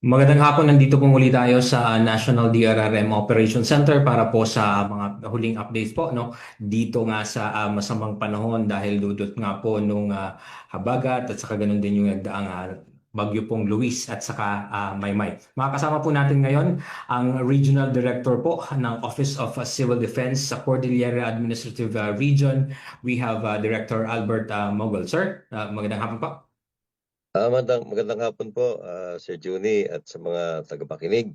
Magandang hapon, nandito po muli tayo sa National DRRM Operations Center para po sa mga huling updates po, no? Dito nga sa masamang panahon dahil dudot nga po nung habagat at saka ganun din yung nagdaang bagyo pong Luis at saka Maymay. Makakasama po natin ngayon ang Regional Director po ng Office of Civil Defense sa Cordillera Administrative Region. We have Director Albert Mogol. Sir, magandang hapon po. Magandang hapon po, Sir Juni at sa mga tagapakinig.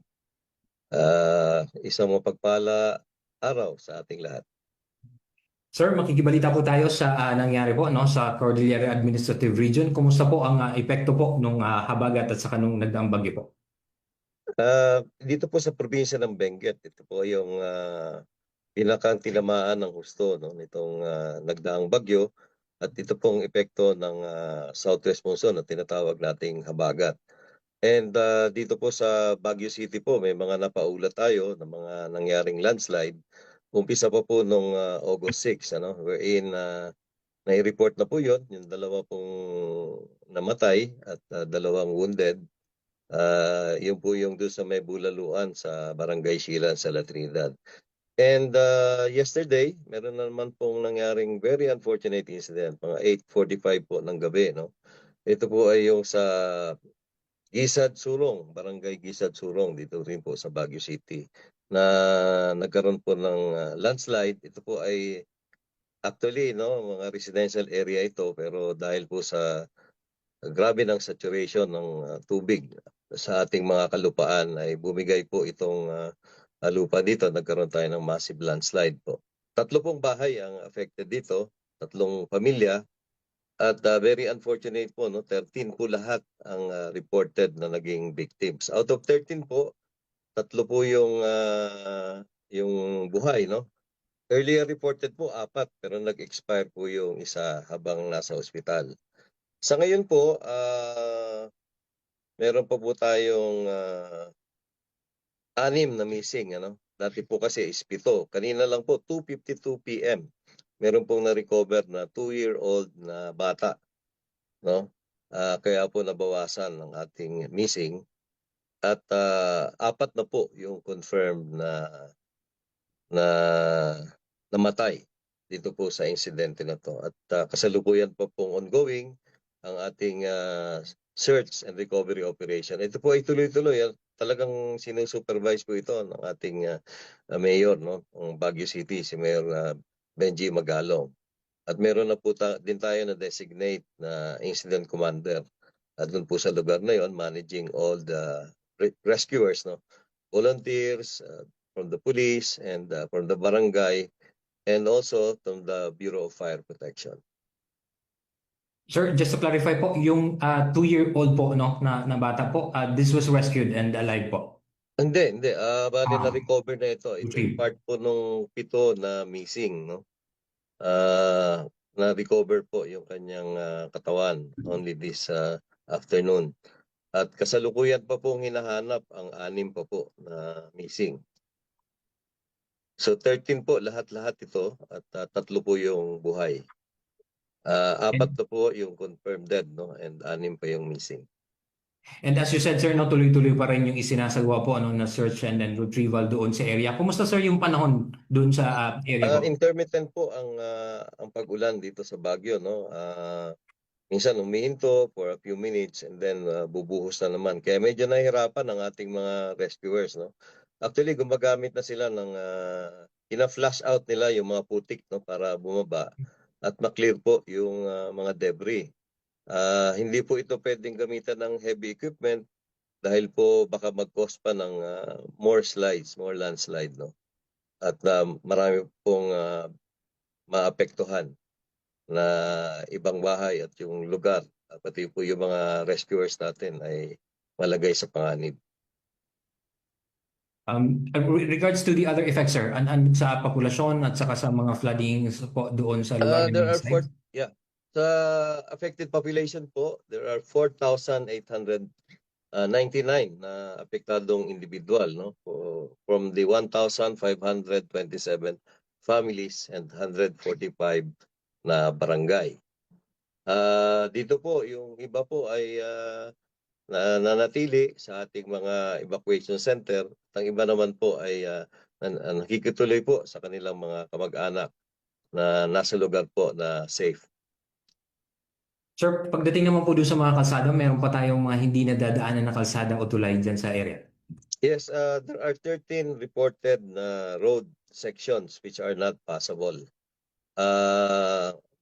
Isang mapagpala araw sa ating lahat. Sir, makikibalita po tayo sa nangyari po no sa Cordillera Administrative Region. Kumusta po ang epekto po nung habagat at saka nung nagdaang bagyo po? Dito po sa probinsya ng Benguet, ito po yung pinakang tinamaan ng husto, no, nitong nagdaang bagyo at ito pong epekto ng southwest monsoon na tinatawag nating habagat. And dito po sa Baguio City po may mga napaulat tayo ng mga nangyaring landslide. Umpisa pa po nung August 6, ano, wherein nai-report na po yun, yung dalawa pong namatay at dalawang wounded. Yun po yung doon sa may bulaluan sa Barangay Silan sa La Trinidad. And yesterday, meron na naman pong nangyaring very unfortunate incident, mga 8:45 po ng gabi, no? Ito po ay yung sa Gisad Surong, Barangay Gisad Surong, dito rin po sa Baguio City, na nagkaroon po ng landslide. Ito po ay actually, no, mga residential area ito, pero dahil po sa grabe ng saturation ng tubig sa ating mga kalupaan ay bumigay po itong lupa dito. Nagkaroon tayo ng massive landslide po. 3 pong bahay ang affected dito, 3 pamilya. At very unfortunate po, no, 13 po lahat ang reported na naging victims. Out of 13 po, 3 po yung buhay, no? Earlier reported po 4 pero nag-expire po yung isa habang nasa ospital. Sa ngayon po, meron pa po tayong 6 na missing, ano? Dati po kasi is 7. Kanina lang po 2:52 PM. Meron pong na-recover na 2-year-old na bata, no? Kaya po nabawasan ang ating missing at 4 na po yung confirmed na namatay dito po sa insidente na to. At kasalukuyan pa pong ongoing ang ating search and recovery operation. Ito po ay tuloy-tuloy. Talagang sinusupervise po ito ng ating mayor, no, ng Baguio City, si Mayor Benji Magalong. At meron na po din tayo na designate na incident commander at doon po sa lugar na yon managing all the rescuers, no, volunteers from the police and from the barangay and also from the Bureau of Fire Protection. Sir, just to clarify po, yung 2-year-old po no na bata po, this was rescued and alive po. Hindi. Bali Ah, na-recover na ito. Ito'y retrieved. part po nung 7 na missing, no? Na-recover po yung kanyang katawan only this afternoon. At kasalukuyan pa pong hinahanap ang 6 pa po na missing. So 13 po lahat-lahat ito at 3 po yung buhay. 4 And, na po yung confirmed dead, no? And 6 pa yung missing. and as you said, sir, no, tuloy-tuloy pa rin yung isinasagawa po ano, na search and then retrieval doon sa area. Kumusta, sir, yung panahon doon sa area po? Intermittent po ang pag-ulan dito sa Baguio, no? Minsan umihinto for a few minutes and then bubuhos na naman. Kaya medyo nahihirapan ang ating mga rescuers, no? Actually, gumagamit na sila ng ina-flush out nila yung mga putik, no, para bumaba at ma-clear po yung mga debris. Hindi po ito pwedeng gamitan ng heavy equipment dahil po baka mag-cause pa ng more slides, more landslide, no? At marami pong maapektuhan na ibang bahay at yung lugar, pati po yung mga rescuers natin ay malagay sa panganib. Regards to the other effects, sir, sa populasyon at saka sa mga floodings po doon sa lugar ng There mga are site? yeah. Sa affected population po, there are 4,899 na apektadong individual, no? From the 1,527 families and 145 na barangay. Dito po, yung iba po ay na nanatili sa ating mga evacuation center. Ang iba naman po ay nakikituloy po sa kanilang mga kamag-anak na nasa lugar po na safe. Sir, pagdating naman po doon sa mga kalsada, meron pa tayong mga hindi nadadaanan na kalsada o tulay dyan sa area. Yes, there are 13 reported na road sections which are not passable.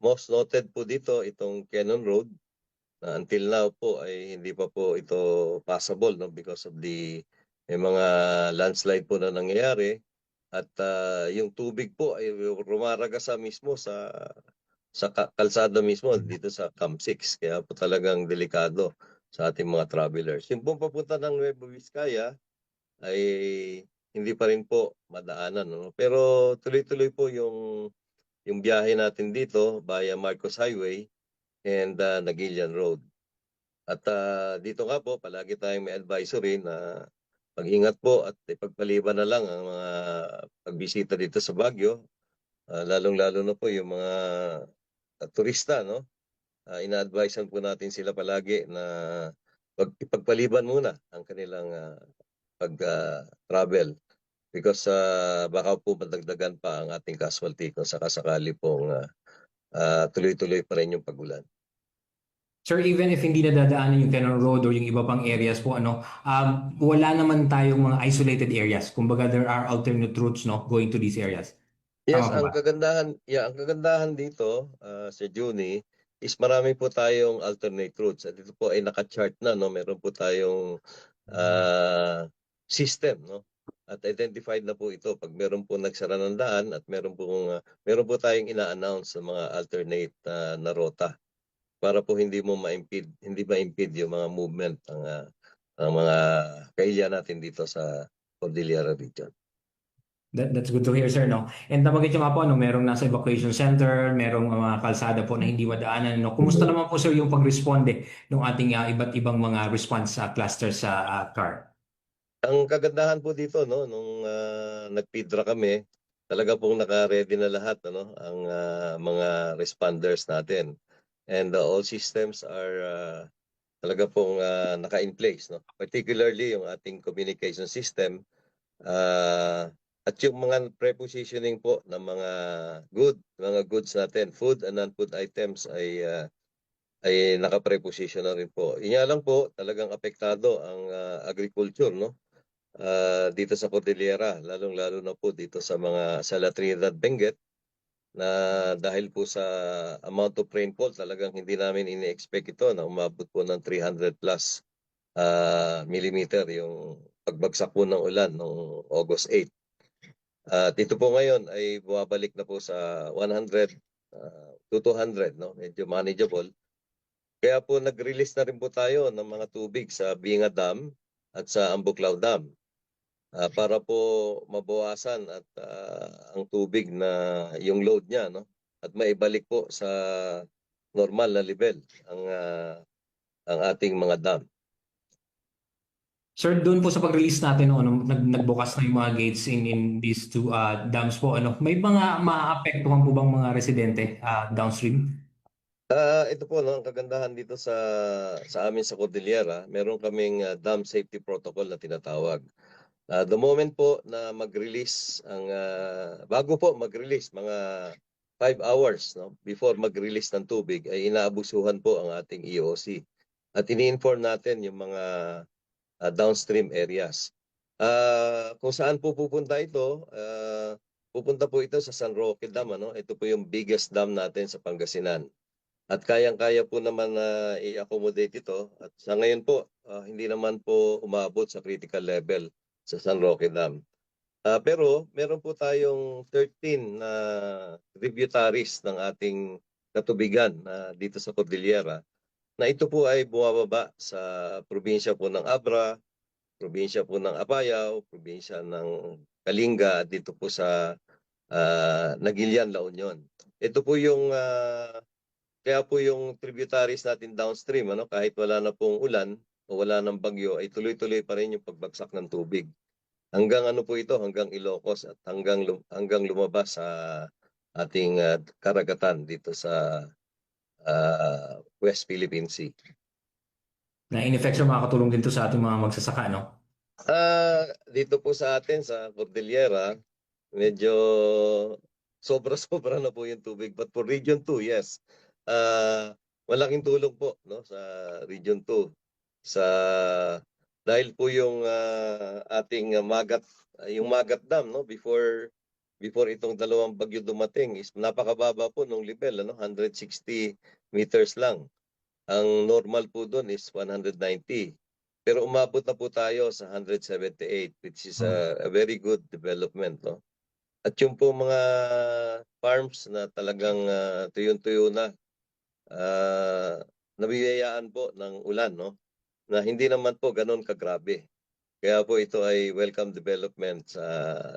Most noted po dito itong Cannon Road na until now po ay hindi pa po ito passable, no, because of the may mga landslide po na nangyayari at yung tubig po ay rumaragasa mismo sa kalsada mismo dito sa Camp 6, kaya po talagang delikado sa ating mga travelers. Yung pong papunta ng Nueva Vizcaya ay hindi pa rin po madaanan, no? Pero tuloy-tuloy po yung biyahe natin dito via Marcos Highway and Naguilian Road. At dito nga po, palagi tayong may advisory na mag-ingat po at ipagpaliban na lang ang mga pagbisita dito sa Baguio, lalong-lalo na po yung mga turista, no? Ina-advisean po natin sila palagi na ipagpaliban muna ang kanilang pag-travel because baka po madagdagan pa ang ating casualty kung sakasakali pong tuloy-tuloy pa rin yung pagulan. Sir, even if hindi nadadaanan yung Cannon Road or yung iba pang areas po, wala naman tayong mga isolated areas. Kumbaga, there are alternate routes, no, going to these areas. Yes, Tama po ang ba? kagandahan dito sa Juni is marami po tayong alternate routes. At ito po ay naka-chart na, no? Meron po tayong system, no? At identified na po ito pag meron po nagsara ng daan at meron po tayong ina-announce sa mga alternate na rota para po hindi ma-impede yung mga movement ng mga kailya natin dito sa Cordillera Region. That's good to hear, sir, no? And nabanggit nyo nga po, no, merong nasa evacuation center, merong mga kalsada po na hindi madaanan, no? Kumusta naman po, sir, yung pag-responde ng ating iba't ibang mga response cluster sa CAR? Ang kagandahan po dito, no, nung nag-PIDRA kami, talaga pong naka-ready na lahat, ano, ang mga responders natin. And all systems are talaga pong naka-in place, no? Particularly yung ating communication system at yung mga prepositioning po ng mga goods natin, food and non-food items ay naka-preposition na rin po. Inya lang po, talagang apektado ang agriculture, no? Dito sa Cordillera, lalong-lalo na po dito sa La Trinidad, Benguet, na dahil po sa amount of rainfall, talagang hindi namin ini-expect ito na umabot po ng 300 plus millimeter yung pagbagsak po ng ulan noong August 8. At ito po ngayon ay bumabalik na po sa 100 to 200, no? Medyo manageable. Kaya po nag-release na rin po tayo ng mga tubig sa Binga Dam at sa Ambuclao Dam para po mabawasan at ang tubig na yung load niya, no? At maibalik po sa normal na level ang ating mga dam. Sir, doon po sa pag-release natin, no, nagbukas na yung mga gates in these two dams po, may mga maapektuhan po bang mga residente downstream? Ito po, no, ang kagandahan dito sa amin sa Cordillera, meron kaming dam safety protocol na tinatawag. The moment po na mag-release bago po mag-release mga 5 hours, no, before mag-release ng tubig ay inaabusuhan po ang ating EOC at ini-inform natin yung mga downstream areas. Kung saan po pupunta ito, pupunta po ito sa San Roque Dam, ano? Ito po yung biggest dam natin sa Pangasinan. At kayang-kaya po naman na i-accommodate ito. At sa ngayon po, hindi naman po umabot sa critical level sa San Roque Dam. Pero meron po tayong 13 na tributaries ng ating katubigan dito sa Cordillera na ito po ay bumababa sa probinsya po ng Abra, probinsya po ng Apayao, probinsya ng Kalinga at dito po sa Naguilian, La Union. Ito po yung kaya po yung tributaries natin downstream, ano, kahit wala na pong ulan o wala nang bagyo ay tuloy-tuloy pa rin yung pagbagsak ng tubig. Hanggang ano po ito, hanggang Ilocos at hanggang lumabas sa ating karagatan dito sa West Philippine Sea. Na in effect, sir, makakatulong din to sa ating mga magsasaka, no? Dito po sa atin sa Cordillera, medyo sobra-sobra na po yung tubig. But for Region 2, yes. Malaking tulong po, no, sa Region 2. Sa dahil po yung ating yung Magat Dam, no, before itong dalawang bagyo dumating is napakababa po nung level, ano, 160 meters lang. Ang normal po doon is 190. Pero umabot na po tayo sa 178, which is a very good development, no? At yung po mga farms na talagang tuyong-tuyo na, nabiyayaan po ng ulan, no? Na hindi naman po ganun kagrabe. Kaya po ito ay welcome development sa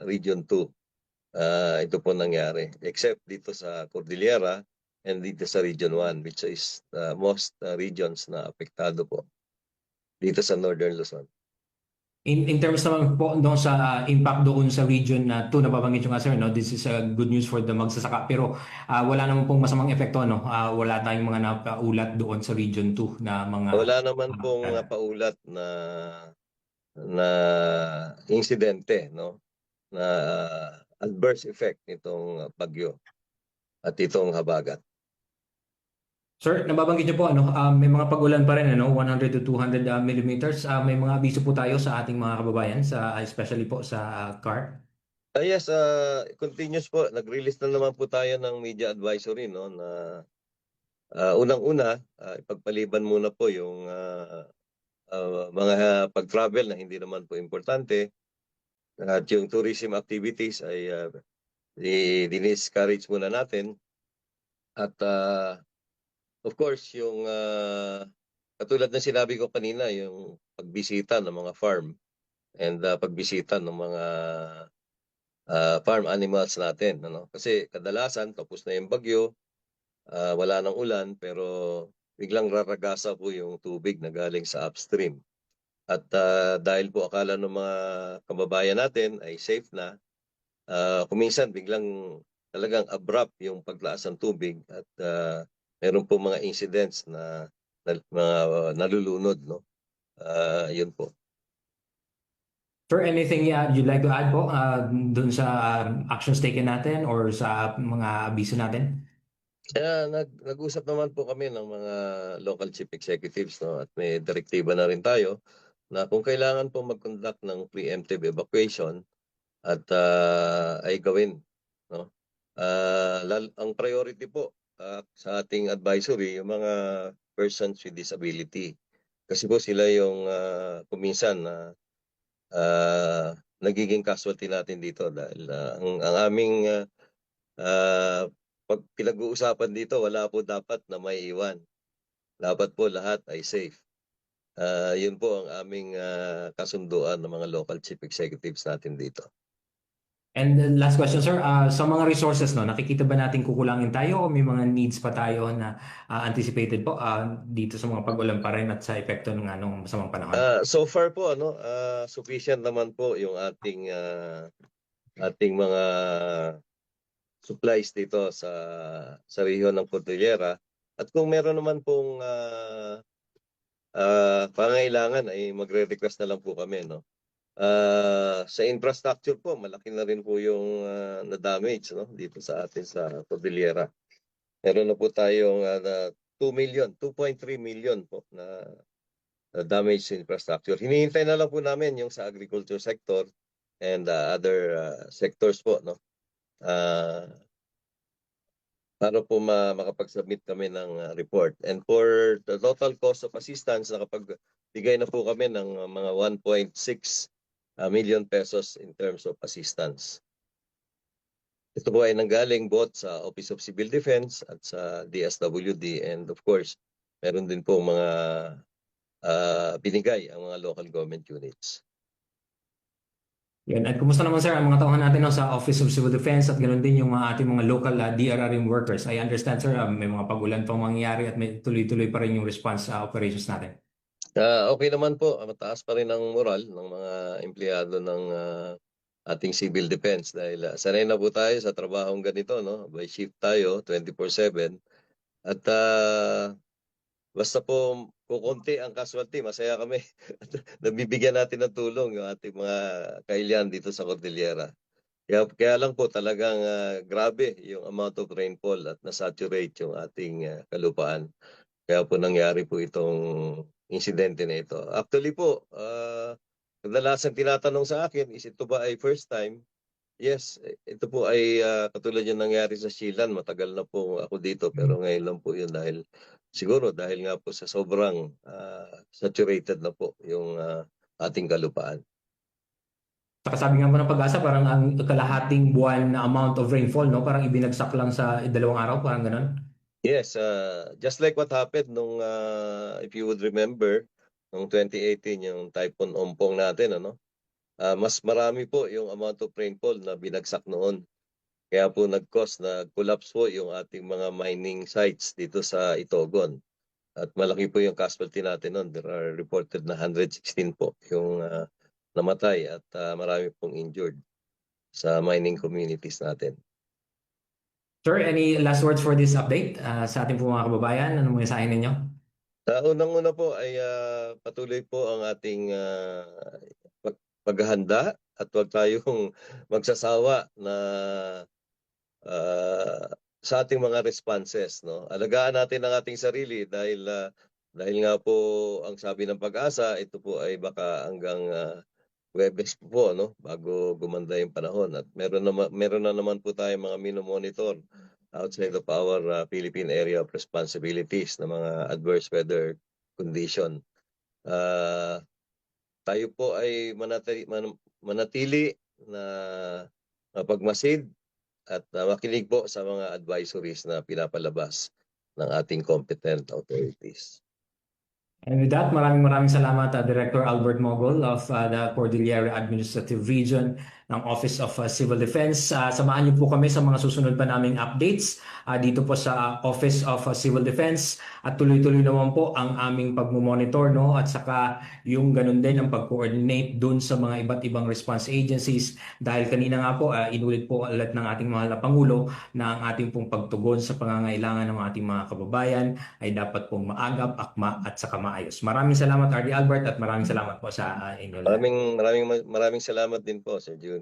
Region 2. Ito po nangyari. Except dito sa Cordillera and dito sa Region 1, which is most regions na apektado po dito sa Northern Luzon. In terms naman po doon sa impact doon sa region na 2 na babanggit yung nga, sir, no? This is good news for the magsasaka. Pero wala naman pong masamang epekto, no? Wala tayong mga napaulat doon sa region 2 na mga Wala naman pong paulat na insidente, no, na adverse effect nitong bagyo at itong habagat. Sir, nababanggit niyo po, ano, may mga pag-ulan pa rin, ano, 100 to 200 millimeters. May mga abiso po tayo sa ating mga kababayan, especially po sa CAR. Yes, continuous po. Nag-release na naman po tayo ng media advisory, no, na unang-una, ipagpaliban muna po yung mga pag-travel na hindi naman po importante. At yung tourism activities ay diniscourage muna natin. At of course, yung katulad ng sinabi ko kanina, yung pagbisita ng mga farm and pagbisita ng mga farm animals natin. Ano? Kasi kadalasan, tapos na yung bagyo, wala nang ulan, pero biglang raragasa po yung tubig na galing sa upstream. At dahil po akala ng mga kababayan natin ay safe na, kuminsan biglang talagang abrupt yung paglaas ng tubig at meron po mga incidents na mga nalulunod, no? Yun po. Sir, anything you'd like to add po dun sa actions taken natin or sa mga abiso natin? Kaya nag-usap naman po kami ng mga local chief executives, no? At may direktiba na rin tayo na kung kailangan po mag-conduct ng preemptive evacuation at ay gawin, no? Ang priority po sa ating advisory yung mga persons with disability. Kasi po sila yung kuminsan na nagiging casualty natin dito dahil ang aming pag pinag-uusapan dito, wala po dapat na may iwan. Dapat po lahat ay safe. Yun po ang aming kasunduan ng mga local chief executives natin dito. And then last question, sir, sa mga resources, no, nakikita ba natin kukulangin tayo o may mga needs pa tayo na anticipated po dito sa mga pag-ulan pa rin at sa epekto ng anong masamang panahon? So far po, ano, sufficient naman po yung ating mga supplies dito sa rehiyon ng Cordillera. At kung meron naman pong pangailangan ay magre-request na lang po kami, no. Sa infrastructure po, malaki na rin po yung na-damage, no, dito sa atin sa Cordillera. Meron na po tayong 2.3 million po na damage sa infrastructure. Hinihintay na lang po namin yung sa agriculture sector and other sectors po, no. Para po makapag-submit kami ng report. And for the total cost of assistance, nakapagbigay na po kami ng mga 1.6 million pesos in terms of assistance. Ito po ay nanggaling both sa Office of Civil Defense at sa DSWD, and of course, meron din po mga binigay ang mga local government units. Yan. At kumusta naman, sir, ang mga tauhan natin, no, sa Office of Civil Defense at ganoon din yung ating mga local DRRM workers? I understand, sir, may mga pag-ulan pang mangyayari at may tuloy-tuloy pa rin yung response sa operations natin. Okay naman po, mataas pa rin ang moral ng mga empleyado ng ating civil defense dahil sanay na po tayo sa trabahong ganito, no? By shift tayo 24/7 at basta po kukonti ang casualty, masaya kami. Nabibigyan natin ng tulong yung ating mga kailian dito sa Cordillera. Kaya lang po talagang grabe yung amount of rainfall at nasaturate yung ating kalupaan. Kaya po nangyari po itong insidente na ito. Actually po, kadalasan tinatanong sa akin, is ito ba ay first time? Yes, ito po ay katulad yung nangyari sa Silan. Matagal na po ako dito pero ngayon lang po yun siguro dahil nga po sa sobrang saturated na po yung ating kalupaan. Saka sabi nga po ng Pag-asa, parang ang kalahating buwan na amount of rainfall, no? Parang ibinagsak lang sa 2 araw, parang ganun. Yes, just like what happened if you would remember, nung 2018, yung Typhoon Ompong natin, ano? Mas marami po yung amount of rainfall na binagsak noon. Kaya po nag-collapse po yung ating mga mining sites dito sa Itogon. At malaki po yung casualty natin noon. There are reported na 116 po yung namatay at marami pong injured sa mining communities natin. Sir, any last words for this update sa ating po mga kababayan? Ano mo mensahe ninyo? Unang-una po ay patuloy po ang ating paghahanda at huwag tayong magsasawa na sa ating mga responses, no? Alagaan natin ang ating sarili dahil nga po ang sabi ng Pag-asa, ito po ay baka hanggang Huwebes po, no, bago gumanda yung panahon. At meron na naman po tayong mga minomonitor outside of our Philippine Area of Responsibilities na mga adverse weather condition. Tayo po ay manatili na mapagmasid at makinig po sa mga advisories na pinapalabas ng ating competent authorities. And with that, maraming salamat Director Albert Mogol of the Cordillera Administrative Region ng Office of Civil Defense. Samahan niyo po kami sa mga susunod pa naming updates dito po sa Office of Civil Defense at tuloy-tuloy naman po ang aming pagmumonitor, no, at saka yung ganun din ang pag-coordinate dun sa mga iba't ibang response agencies dahil kanina nga po inulit po ulit ng ating mahal na Pangulo na ang ating pong pagtugon sa pangangailangan ng ating mga kababayan ay dapat pong maagap, akma at saka maayos. Maraming salamat RD Albert at maraming salamat po sa inyo lahat. Maraming salamat din po, Sir Juni.